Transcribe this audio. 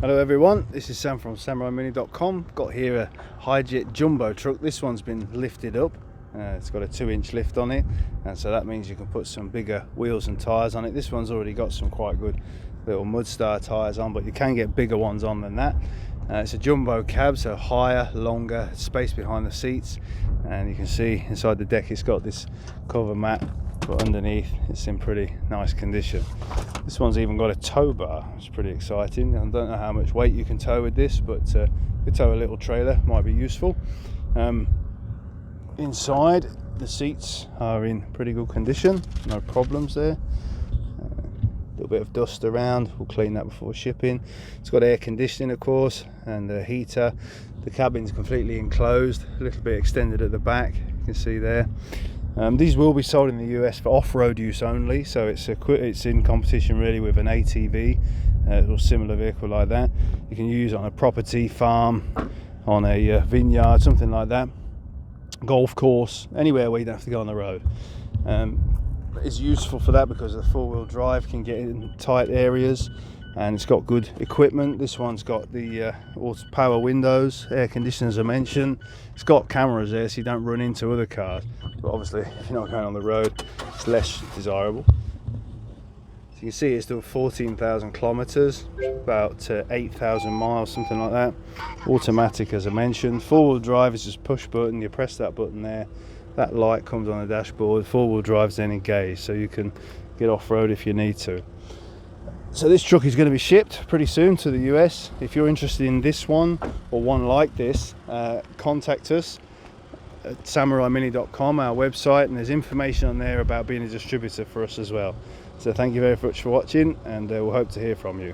Hello everyone, this is Sam from SamuraiMini.com. Got here a Hijet jumbo truck. This one's been lifted up. It's got a 2-inch lift on it, and so that means you can put some bigger wheels and tyres on it. This one's already got some quite good little Mudstar tyres on, but you can get bigger ones on than that. It's a jumbo cab, so higher, longer, space behind the seats, and you can see inside the deck it's got this cover mat, but underneath it's in pretty nice condition. This one's even got a tow bar, which is pretty exciting. I don't know how much weight you can tow with this, but you tow a little trailer, might be useful. Inside, the seats are in pretty good condition, no problems there. A little bit of dust around, we'll clean that before shipping. It's got air conditioning, of course, and a heater. The cabin's completely enclosed, a little bit extended at the back, you can see there. These will be sold in the US for off-road use only, so it's in competition really with an ATV or similar vehicle like that. You can use it on a property, farm, on a vineyard, something like that, golf course, anywhere where you don't have to go on the road. It's useful for that because the four-wheel drive can get in tight areas, and it's got good equipment. This one's got the power windows, air conditioning as I mentioned. It's got cameras there so you don't run into other cars, but obviously if you're not going on the road it's less desirable. So you can see it's done 14,000 kilometers, about 8,000 miles, something like that. Automatic as I mentioned. Four-wheel drive is just push button, you press that button there, that light comes on the dashboard. Four-wheel drive's then engaged, so you can get off-road if you need to. So this truck is going to be shipped pretty soon to the US. If you're interested in this one or one like this, contact us at SamuraiMini.com, our website, and there's information on there about being a distributor for us as well. So thank you very much for watching, and we'll hope to hear from you.